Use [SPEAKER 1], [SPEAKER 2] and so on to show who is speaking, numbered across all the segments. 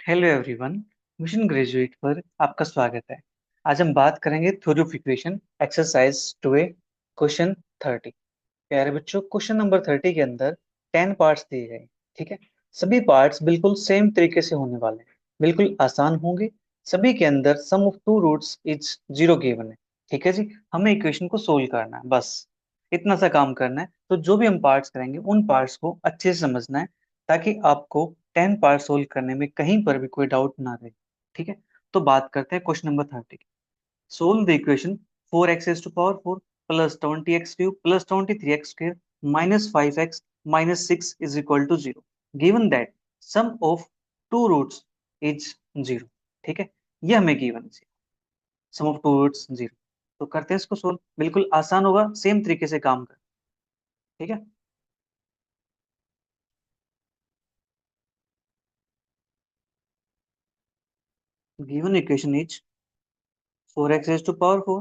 [SPEAKER 1] Hello everyone. Mission graduate पर आपका स्वागत है। आज हम बात करेंगे theory of equation exercise 2A question 30। प्यारे बच्चों, क्वेश्चन नंबर 30 के अंदर 10 पार्ट्स दिए गए। ठीक है। सभी पार्ट्स बिल्कुल सेम तरीके से होने वाले हैं, बिल्कुल आसान होंगे। सभी के अंदर sum of two roots is zero given है। ठीक है जी। हमें इक्वेशन को सोल्व करना है, बस इतना सा काम करना है। तो जो भी हम पार्ट्स करेंगे उन पार्ट्स को अच्छे से समझना है, ताकि आपको 10 पार्ट सोल्व करने में कहीं पर भी कोई डाउट ना रहे। ठीक है। तो बात करते हैं क्वेश्चन नंबर 30 की। Solve the equation 4x is to power 4 plus 20x cube plus 23x square minus 5x minus 6 is equal to 0, given that sum of two roots is 0। ठीक है। ये हमें गिवन है, सम ऑफ टू रूट्स 0। तो करते हैं इसको सोल्व, बिल्कुल आसान होगा, सेम तरीके से काम कर। ठीक है। Given equation is 4x is to power 4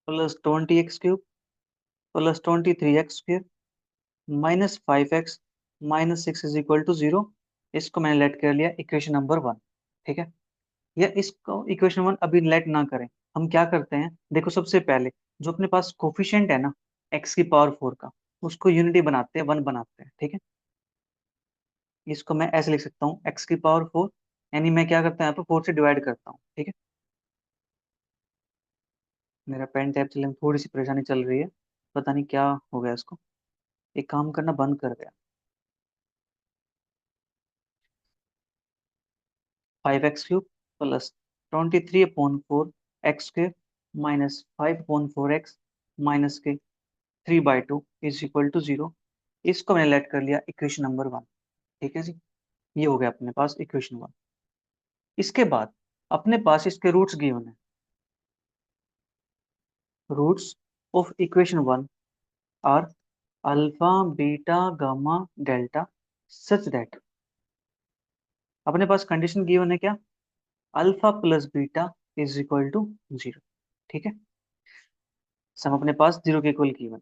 [SPEAKER 1] plus 20x cube plus 23x square minus 5x minus 6 is equal to 0। इसको मैंने लेट कर लिया इक्वेशन नंबर 1। ठीक है। या इसको इक्वेशन 1 अभी लेट ना करें, हम क्या करते हैं, देखो सबसे पहले जो अपने पास कोफिशिएंट है ना, x की पावर 4 का, उसको यूनिटी बनाते हैं, 1 बनाते हैं। ठीक है। इसको मैं ऐसे लिख सकता हूँ, x की पावर 4, यानी मैं क्या करता हूँ यहाँ पे 4 से डिवाइड करता हूँ। ठीक है। मेरा पेन टैब चलने में थोड़ी सी परेशानी चल रही है, पता नहीं क्या हो गया इसको, एक काम करना बंद कर गया। 5x³ plus 23/4 x² minus 5/4 x minus के 3/2 इज इक्वल टू 0। इसको मैंने लेट कर लिया इक्वेशन नंबर 1। ठीक है जी। ये हो गया अपने पास इक्वेशन 1। इसके बाद अपने पास इसके रूट्स गिवन है। Roots of equation 1 are alpha beta gamma delta such that, अपने पास कंडीशन गिवन है क्या, alpha plus beta is equal to 0। ठीक है। सम अपने पास 0 के इक्वल गिवन,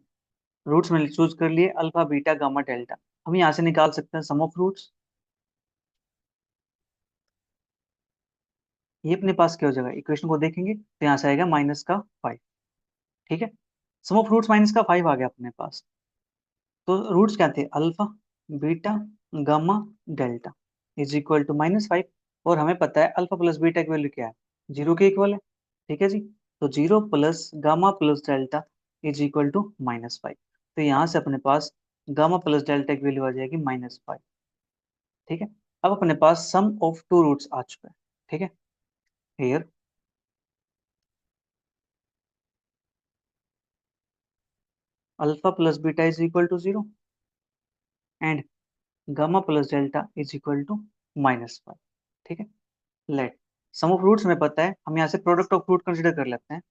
[SPEAKER 1] रूट्स मैंने चूज कर लिए अल्फा बीटा गामा डेल्टा। हम यहाँ से निकाल सकते हैं सम ऑफ रूट्स। ये अपने पास क्या हो जाएगा, इक्वेशन को देखेंगे तो यहाँ से आएगा -5। ठीक है। सम ऑफ रूट्स -5 आ गया अपने पास। तो रूट्स क्या थे, alpha beta gamma delta is equal to -5। और हमें पता है अल्फा प्लस बीटा की वैल्यू क्या है, 0 के इक्वल है। ठीक है जी। तो 0 plus gamma plus delta is equal to -5। तो यहाँ से अपने पास गामा प्लस डेल्टा की वैल्यू आ जाएगी -5। ठीक है। अब अपने पास सम ऑफ टू रूट्स आ चुका है। ठीक है। Here alpha plus beta is equal to 0 and gamma plus delta is equal to -5। ठीक है। लेट सम ऑफ रूट्स में पता है, हम यहाँ से प्रोडक्ट ऑफ रूट कंसिडर कर लेते हैं।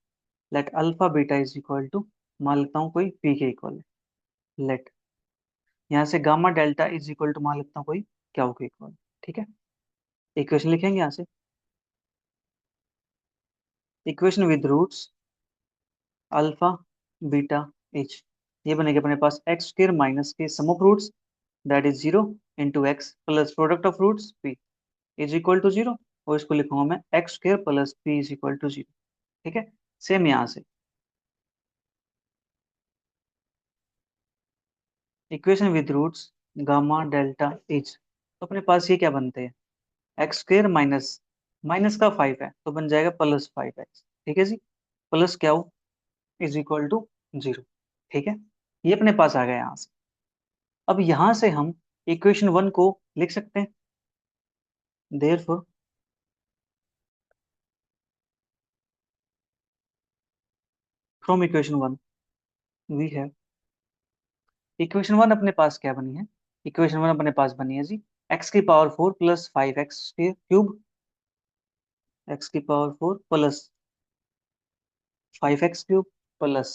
[SPEAKER 1] Let alpha beta is equal to, मान लेता हूँ कोई पी के इक्वल है। लेट यहाँ से gamma delta is equal to मान लेता हूँ कोई क्यू के इक्वल। ठीक है। इक्वेशन लिखेंगे यहाँ से, equation with roots alpha beta एच, ये बनेगा अपने पास एक्स स्क्र माइनस के sum of roots that is 0 into X plus product of roots P is equal to 0। और इसको लिखूंगा मैं X square plus P is equal to 0। ठीक है। सेम यहाँ से equation with roots gamma delta एच, तो अपने पास ये क्या बनते हैं, एक्स स्क्र माइनस माइनस का 5 है तो बन जाएगा +5x। ठीक है जी। प्लस क्या हो इज इक्वल टू 0। ठीक है। ये अपने पास आ गया यहाँ से। अब यहाँ से हम इक्वेशन 1 को लिख सकते हैं। Therefore from equation 1 we have, equation 1 अपने पास क्या बनी है, इक्वेशन 1 अपने पास बनी है जी एक्स की पावर 4 प्लस 5x³ एक्स की power 4 plus 5x³ plus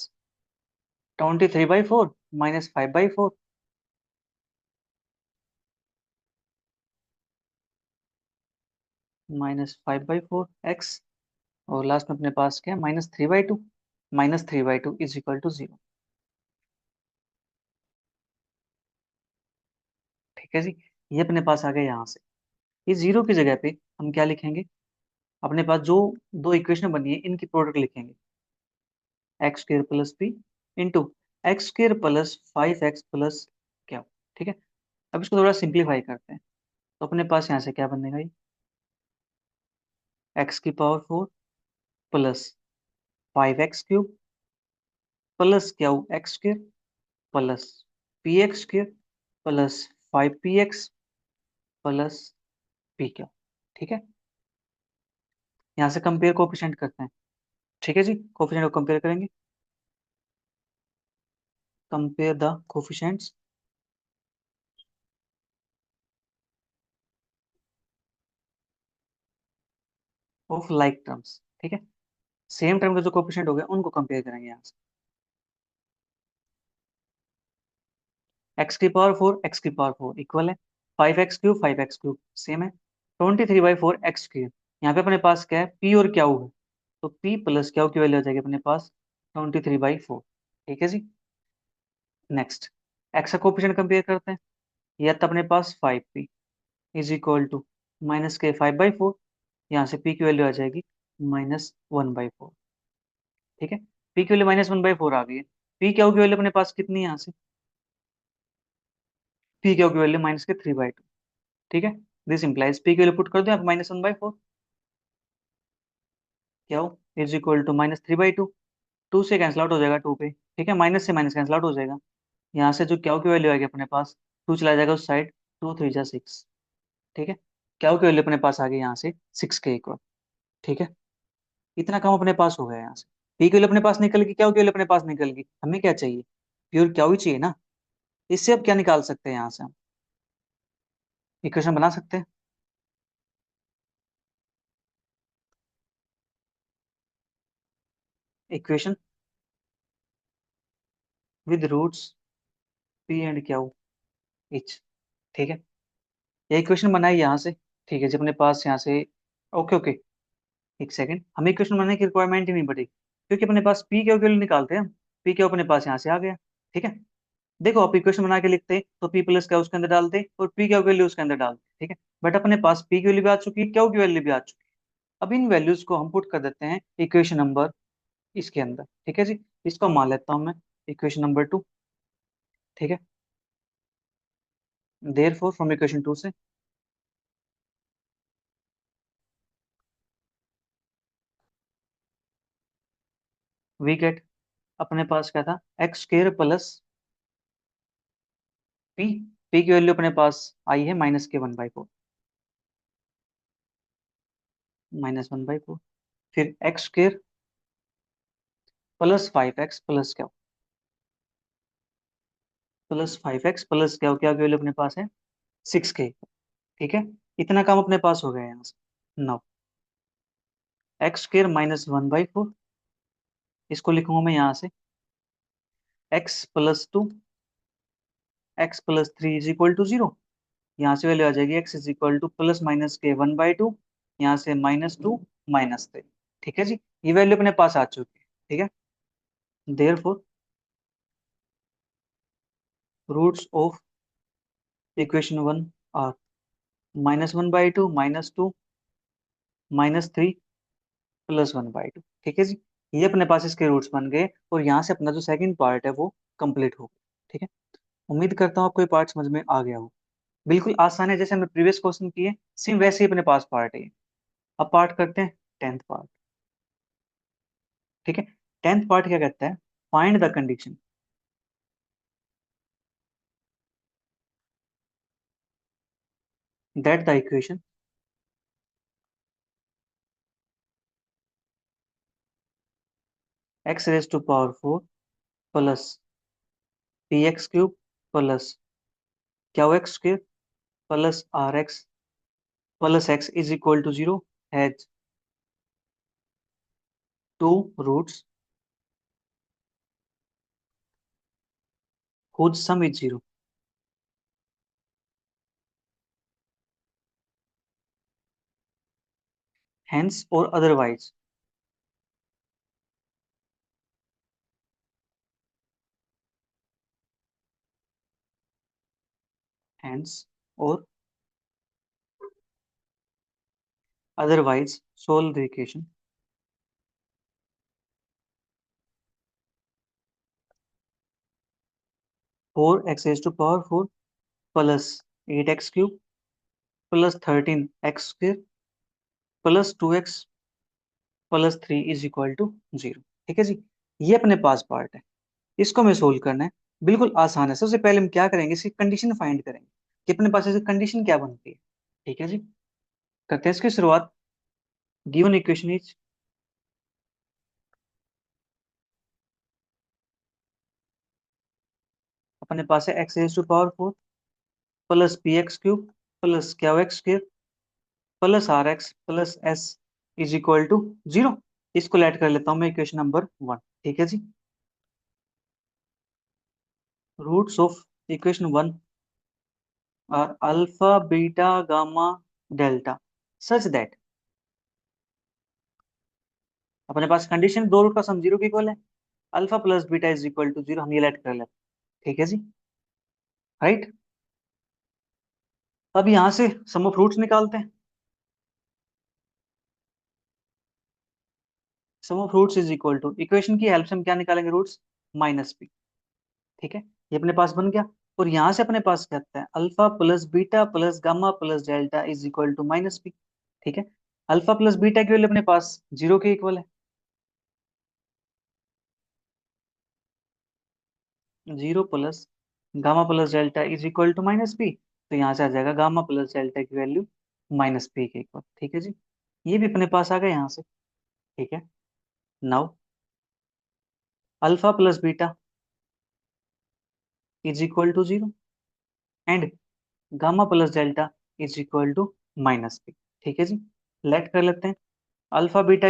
[SPEAKER 1] 23/4 minus 5/4 -5/4 x, और लास्ट में अपने पास क्या है -3/2, -3/2 इज इक्वल टू 0। ठीक है जी। ये अपने पास आ गया यहाँ से। ये जीरो की जगह पे हम क्या लिखेंगे, अपने पास जो दो इक्वेशन बनी है इनकी प्रोडक्ट लिखेंगे, x square plus P into x square plus 5x plus क्या। ठीक है, अब इसको थोड़ा सिंप्लीफाई करते हैं, तो अपने पास यहाँ से क्या बनेगा, ये x⁴ प्लस 5x³ प्लस क्या हो x² plus px² plus 5px plus P क्या। ठीक है, यहाँ से कंपेयर कोफिशिएंट करते हैं। ठीक है जी, कोफिशिएंट को कंपेयर करेंगे, compare the coefficients of like terms. ठीक है, सेम टर्म के जो कोफिशिएंट हो गए उनको कंपेयर करेंगे यहाँ से। x⁴ इक्वल है 5x³ 5x³ सेम है, 23/4 x²। यहाँ पे अपने पास क्या है, p और क्यू है, तो p प्लस क्यू की वैल्यू आ जाएगी अपने पास 23/4। ठीक है जी, नेक्स्ट x का कोफिशिएंट कंपेयर करते हैं, यह था अपने पास 5p is equal to minus के 5/4, यहाँ से p की वैल्यू आ जाएगी -1/4। ठीक है, p की वैल्यू -1/4 आ गई है, p क्यू की वैल्यू अपने पास कितनी है यहाँ से, p क्यू की वैल्यू -3/2। ठीक है, दिस इंप्लाइज p की वैल्यू पुट कर दो यहाँ पे -1/4, क्या हो इज इक्वल टू -3/2, टू से कैंसिल आउट हो जाएगा टू पे। ठीक है, माइनस से माइनस कैंसिल आउट हो जाएगा, यहाँ से जो क्यू की वैल्यू आएगी अपने पास, टू चला जाएगा उस साइड, 2 3 जा 6। ठीक है, क्यू की वैल्यू अपने पास आ गई यहाँ से 6 के इक्वल। ठीक है, इतना काम अपने पास हो गया यहाँ से, पी की वैल्यू अपने पास निकल गई, क्यू की वैल्यू अपने पास निकल गई, हमें क्या चाहिए, प्योर क्यू ही चाहिए ना। इससे अब क्या निकाल सकते हैं, यहाँ से हम इक्वेशन बना सकते हैं, equation with roots P and Q each. ठीक है, ये इक्वेशन बनाई यहाँ से। ठीक है, जब अपने पास यहाँ से, ओके ओके, एक सेकंड, हमें इक्वेशन बनाने की रिक्वायरमेंट ही नहीं पड़ी, क्योंकि अपने पास पी क्यू के लिए निकालते हैं हम, पी क्यू अपने पास यहाँ से आ गया। ठीक है, देखो आप इक्वेशन बना के लिखते तो पी प्लस क्या उसके अंदर डालते और पी क्यू की वैल्यू उसके अंदर डालते। ठीक है, बट अपने पास पी की वैल्यू भी आ चुकी है, क्यू की वैल्यू भी आ चुकी है, अब इन वैल्यूज को हम पुट कर देते हैं इक्वेशन नंबर इसके अंदर। ठीक है जी, इसको मान लेता हूँ मैं इक्वेशन नंबर 2। ठीक है, देयरफॉर फ्रॉम इक्वेशन 2 से वी गेट, अपने पास क्या था, x² प्लस पी, पी की वैल्यू अपने पास आई है -1/4, -1/4, फिर x² प्लस 5x प्लस क्या, +5x प्लस क्या, क्या की वैल्यू अपने पास है 6 के। ठीक है, इतना काम अपने पास हो गया है यहाँ से। नाउ x² -1/4, इसको लिखूंगा मैं यहाँ से x+2 x+3 is equal to 0, यहाँ से वैल्यू आ जाएगी x is equal to plus minus के 1/2, यहाँ से -2 -3। ठीक है जी, ये वैल्यू अपने पास आ चुकी है। ठीक है, therefore roots of equation 1 are -1/2 -2 -3 +1/2। ठीक है जी, ये अपने पास इसके रूट्स बन गए, और यहाँ से अपना जो सेकंड पार्ट है वो कंप्लीट हो गया। ठीक है, उम्मीद करता हूँ आपको ये पार्ट समझ में आ गया हो, बिल्कुल आसान है, जैसे हमने प्रीवियस क्वेश्चन किए सेम वैसे ही अपने पास पार्ट है। अब पार्ट करते हैं 10th पार्ट। ठीक है, 10th पार्ट क्या कहता है, find the condition that the equation x⁴ plus px³ plus qx² plus rx plus x is equal to 0 has two roots whose sum is 0, hence or otherwise, hence or otherwise solve the equation 4x⁴ plus 8x³ plus 13x² plus 2x+3 = 0। ठीक है जी, ये अपने पास part है, इसको हमें solve करना है। बिल्कुल आसान है। सबसे पहले हम क्या करेंगे, इसकी कंडीशन फाइंड करेंगे कि अपने पास इसकी कंडीशन क्या बनती है। ठीक है जी, करते हैं इसकी शुरुआत। गिवन इक्वेशन इज अपने पास है x⁴ plus px³ plus qx² plus rx plus s = 0। इसको लेट कर लेता हूँ मैं इक्वेशन नंबर 1। ठीक है जी, roots of equation 1 are alpha beta gamma delta such that अपने पास कंडीशन दो रूट का सम 0 के इक्वल है। अल्फा प्लस बीटा = 0, हम ये लेट कर लेते हैं। ठीक है जी, राइट। अब यहां से सम ऑफ रूट्स निकालते हैं। सम ऑफ रूट्स = इक्वेशन की हेल्प से हम क्या निकालेंगे, रूट्स माइनस पी। ठीक है, ये अपने पास बन गया। और यहां से अपने पास क्या आता है, alpha plus beta plus gamma plus delta = -P. ठीक है, अल्फा प्लस बीटा की वैल्यू अपने पास 0 के इक्वल है। 0 plus gamma plus delta = -P. तो यहाँ से आ जाएगा गामा प्लस डेल्टा की वैल्यू -पी के इक्वल। ठीक है जी, ये भी अपने पास आ गया यहाँ से। ठीक है, now alpha plus beta = 0 and gamma plus delta = -P. ठीक है जी, लेट कर लेते हैं। अल्फा बीटा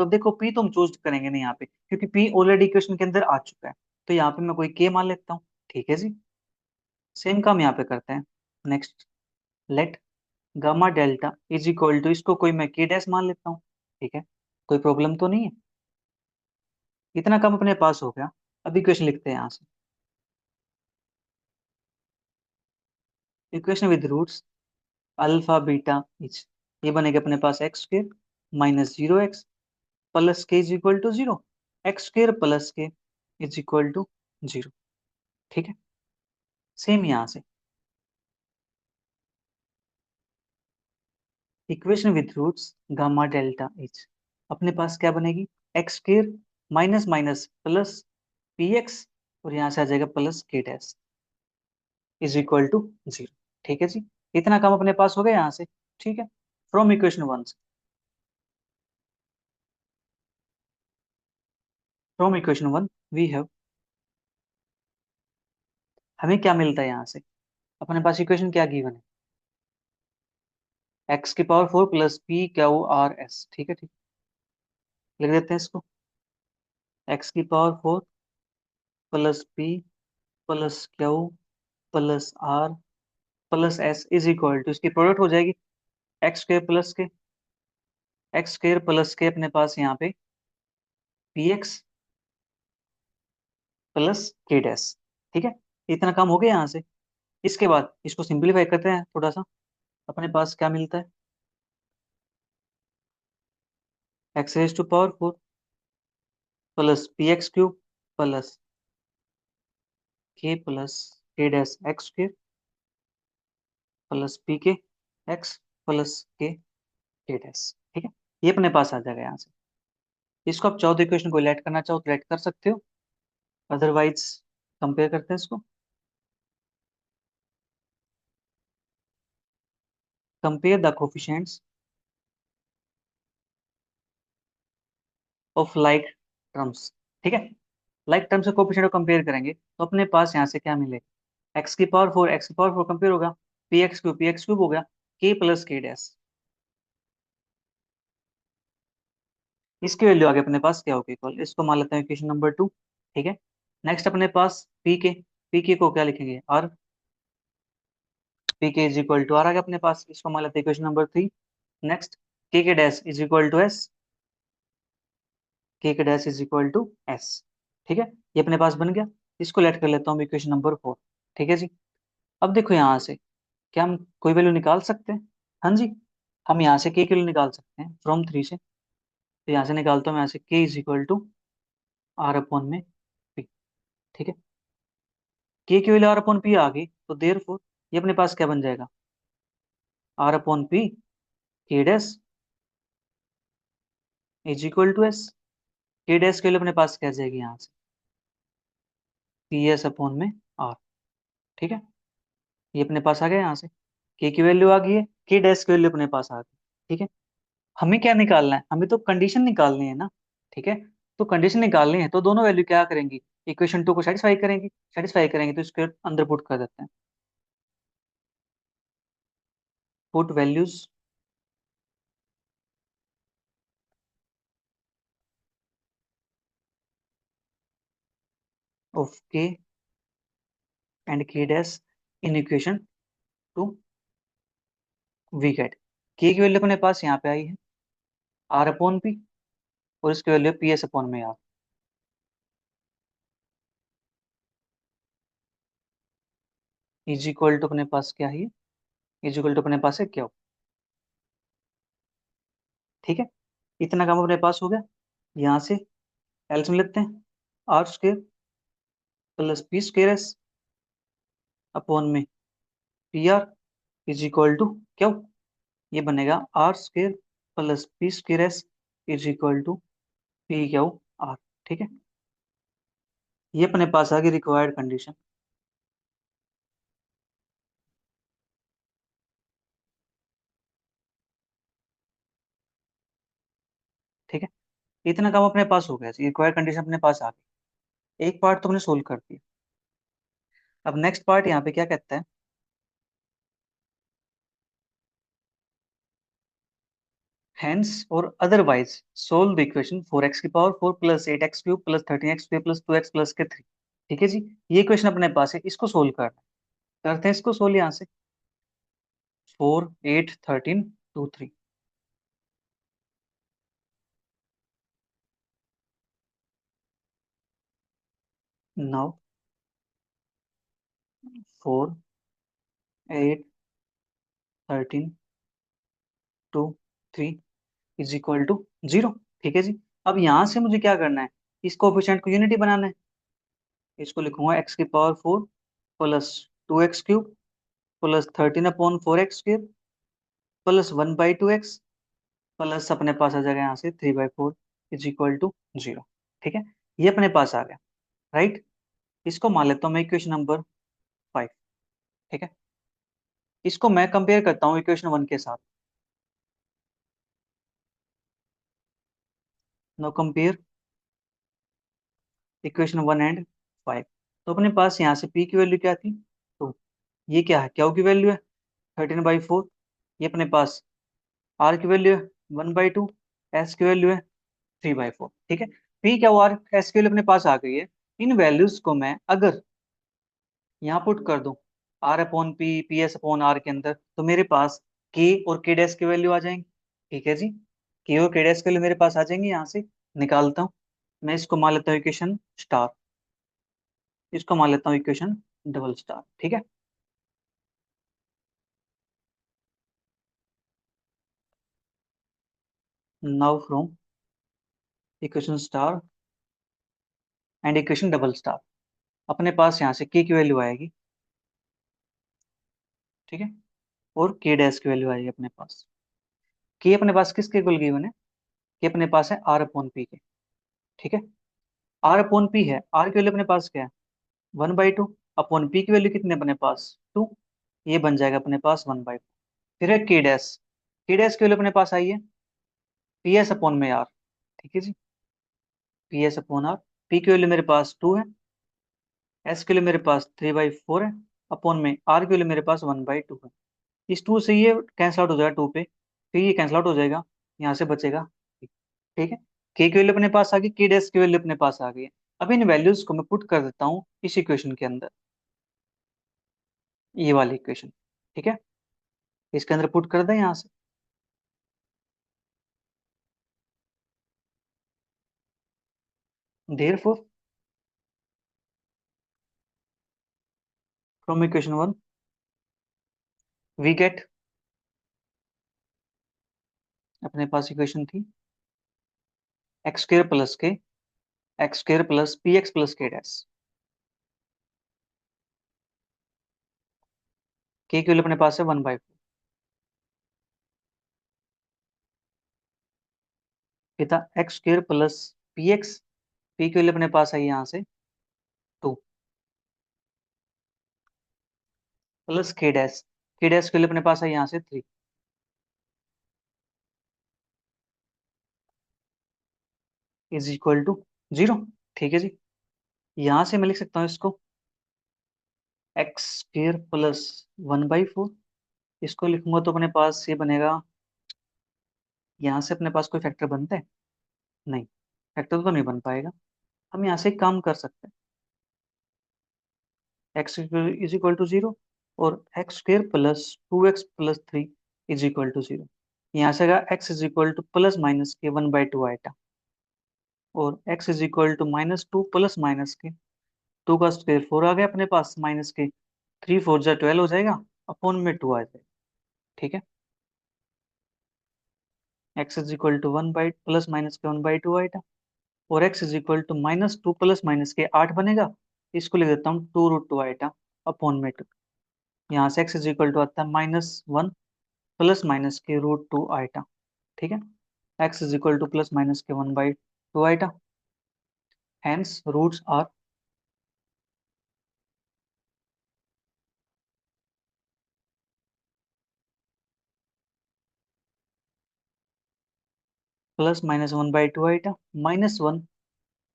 [SPEAKER 1] देखो पी तो हम चूज करेंगे नहीं यहाँ पे, क्योंकि पी ऑलरेडी इक्वेशन के अंदर आ चुका है। तो यहाँ पे मैं कोई के मान लेता हूँ। ठीक है जी, सेम काम यहाँ पे करते हैं। नेक्स्ट, लेट गामा डेल्टा इसको कोई मैं के डैश मान लेता हूँ। ठीक है, कोई प्रॉब्लम तो नहीं है। इतना कम अपने पास हो गया। अब इक्वेशन लिखते हैं यहाँ से। Equation with roots alpha beta each, ये बनेगा अपने पास x² -0x प्लस के = 0, x² प्लस के = 0। ठीक है, सेम यहाँ से equation with roots gamma delta each, अपने पास क्या बनेगी, x² minus minus plus px, और यहाँ से आ जाएगा प्लस के डैश = 0। ठीक है जी, इतना काम अपने पास हो गया यहाँ से। ठीक है, फ्रॉम इक्वेशन 1 से, फ्रॉम इक्वेशन 1 वी हैव, हमें क्या मिलता है यहाँ से, अपने पास इक्वेशन क्या गिवन है, x⁴ plus P Q R S. ठीक है, ठीक, लिख देते हैं इसको। x⁴ plus P plus Q plus R plus S इसकी प्रोडक्ट हो जाएगी एक्स स्क्र प्लस के अपने पास यहाँ पे P x plus K dash. ठीक है, इतना काम हो गया यहाँ से। इसके बाद इसको सिंप्लीफाई करते हैं थोड़ा सा। अपने पास क्या मिलता है, x⁴ plus px³ plus K dash x² plus P के एक्स प्लस के डैश। ठीक है, ये अपने पास आ जाएगा यहाँ से। इसको आप चाहो तो इक्वेशन को लेट करना चाहो तो लेट कर सकते हो, अदरवाइज कंपेयर करते हैं इसको। Compare the coefficients of like terms. ठीक है, लाइक टर्म्स के कोफिशिएंट को कंपेयर करेंगे तो अपने पास यहाँ से क्या मिलेगा, x⁴ कंपेयर होगा, px³ हो गया, k प्लस के डैश, इसकी वैल्यू आगे अपने पास क्या होगी, इक्वल, इसको मान लेते हैं इक्वेशन नंबर 2। ठीक है, नेक्स्ट अपने पास पी के को क्या लिखेंगे, आर, pk = आर आ गया अपने पास, इसको मान लेते हैं इक्वेशन नंबर 3। नेक्स्ट, के dash = S, K dash S. ठीक है, ये अपने पास बन गया। इसको लेट कर लेता हूँ इक्वेशन नंबर 4। ठीक है जी, अब देखो यहाँ से क्या हम कोई वैल्यू निकाल सकते हैं। हाँ जी, हम यहाँ से के की वैल्यू निकाल सकते हैं फ्रॉम 3 से। तो यहाँ से निकालता हूँ, यहाँ से K is equal to R upon में पी। ठीक है, के की वैल्यू आर अपॉन पी आ गई, तो देर फोर ये अपने पास क्या बन जाएगा, R upon P K dash is equal to S. K dash की वैल्यू अपने पास क्या आ जाएगी यहाँ से, पी एस अपॉन में आर। ठीक है, ये अपने पास आ गया यहाँ से, के की वैल्यू आ गई है, के डैश की वैल्यू अपने पास आ गई। ठीक है, हमें क्या निकालना है, हमें तो कंडीशन निकालनी है ना। ठीक है, तो कंडीशन निकालनी है तो दोनों वैल्यू क्या करेंगी, इक्वेशन टू को सेटिस्फाई करेंगी। सेटिस्फाई करेंगे तो इसके अंदर पुट कर देते हैं, put values of K and K dash in equation two. We get K की वैल्यू अपने पास यहाँ पे आई है आर अपॉन पी, और इसकी वैल्यू पी एस अपॉन में आर इज इक्वल टू अपने पास क्या है, इज इक्वल टू अपने पास है क्या। ठीक है, इतना काम अपने पास हो गया। यहाँ से एल्सियम लेते हैं, R square plus P square S upon में P R is equal to क्या, ये बनेगा R square plus P square S is equal to P Q R. ठीक है, ये अपने पास आ गई रिक्वायर्ड कंडीशन। ठीक है, इतना काम अपने पास हो गया, रिक्वायर्ड कंडीशन अपने पास आ गई, एक पार्ट तुमने सोल्व कर दिया। अब नेक्स्ट पार्ट यहाँ पे क्या कहता है, hence और otherwise solve the equation 4x की power 4 plus 8x cube plus 13x square plus 2x plus के 3। ठीक है जी, ये इक्वेशन अपने पास है, इसको सोल्व करना है। करते हैं इसको सोल्व यहाँ से, 4 8 13 2 3। 9 4 8 13 2 3 इज इक्वल टू 0। ठीक है जी, अब यहाँ से मुझे क्या करना है, इस कोएफिशिएंट को यूनिटी बनाना है। इसको लिखूंगा x की power 4 plus 2x cube plus 13 upon 4x cube plus 1/2x plus अपने पास आ जाएगा यहाँ से 3/4 इज इक्वल टू 0। ठीक है, ये अपने पास आ गया, राइट। इसको मान लेता हूँ मैं इक्वेशन नंबर 5। ठीक है, इसको मैं कंपेयर करता हूँ इक्वेशन 1 के साथ। No compare equation 1 and 5। तो अपने पास यहाँ से p की वैल्यू क्या थी, तो ये क्या है, क्यू की वैल्यू है 13/4। ये अपने पास r की वैल्यू है 1/2, s की वैल्यू है 3/4। ठीक है, p क्या, r s की वैल्यू अपने पास आ गई है। इन वैल्यूज को मैं अगर यहाँ पुट कर दूं R upon P P S upon R के अंदर, तो मेरे पास के और के डैश की वैल्यू आ जाएंगी। ठीक है जी, के और के डैश की वैल्यू मेरे पास आ जाएंगी, यहाँ से निकालता हूँ। मैं इसको मान लेता हूँ इक्वेशन स्टार, इसको मान लेता हूँ इक्वेशन डबल स्टार। ठीक है, now from equation star and equation double star, अपने पास यहाँ से के की वैल्यू आएगी। ठीक है, और के डैश की वैल्यू आएगी अपने पास। के अपने पास किसके इक्वल गिवन है, के अपने पास है आर अपॉन पी के। ठीक है, आर अपॉन पी है, आर की वैल्यू अपने पास क्या है 1/2, अपॉन पी की वैल्यू कितने अपने पास 2, ये बन जाएगा अपने पास 1/4। फिर है के डैश, के डैश की वैल्यू अपने पास आई है पी एस अपॉन में आर। ठीक है जी, P S upon R, P की वैल्यू मेरे पास 2 है, एस के लिए मेरे पास 3/4 है, अपॉन में आर के लिए मेरे पास 1/2 है। इस 2 से ये कैंसिल आउट हो जाएगा 2 पे, फिर ये कैंसिल आउट हो जाएगा, यहाँ से बचेगा। ठीक है, के की वैल्यू अपने पास आ गई, के डैश की वैल्यू अपने पास आ गई है। अब इन वैल्यूज को मैं पुट कर देता हूँ इस इक्वेशन के अंदर, ये वाली इक्वेशन। ठीक है, इसके अंदर पुट कर दें यहाँ से, therefore from equation 1 we get अपने पास इक्वेशन थी x square plus K x square plus P x plus K dash. K value अपने पास है 1/4। ये था x square plus P x, P की वैल्यू अपने पास है यहाँ से 2 प्लस के डैश की वैल्यू अपने पास है यहाँ से 3 इज इक्वल टू 0। ठीक है जी। यहाँ से मैं लिख सकता हूँ इसको एक्स स्क्र प्लस 1/4। इसको लिखूंगा तो अपने पास ये बनेगा, यहाँ से अपने पास कोई फैक्टर बनता है? नहीं, फैक्टर तो नहीं बन पाएगा। हम यहाँ से एक काम कर सकते हैं, एक्स इज इक्वल टू 0 और x square plus 2x plus 3 is equal to 0। यहाँ से अगर x is equal to plus minus के 1/2 आएगा और x is equal to -2 plus minus के 2 का स्क्वायर 4 आ गया अपने पास, माइनस के 3 4 जा 12 हो जाएगा, अपॉन में 2 आ जाएगा। ठीक है, x is equal to 1 plus minus के 1/2 आएगा और x is equal to -2 plus minus के 8 बनेगा। इसको लिख देता हूँ 2√2 आएगा अपॉन में 2। यहाँ से एक्स इज इक्वल टू आता है -1 प्लस माइनस के √2 आएगा। ठीक है, x is equal to plus minus के 1/2 आएगा। हैंस रूट्स आर +-1/2 आएगा, -1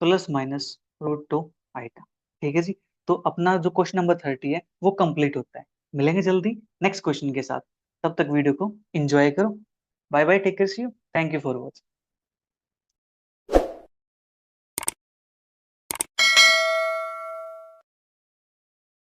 [SPEAKER 1] प्लस माइनस √2 आएगा। ठीक है जी। तो अपना जो क्वेश्चन नंबर 30 है वो कंप्लीट होता है। मिलेंगे जल्दी नेक्स्ट क्वेश्चन के साथ। तब तक वीडियो को एंजॉय करो। Bye bye, take care, see you, thank you for watching.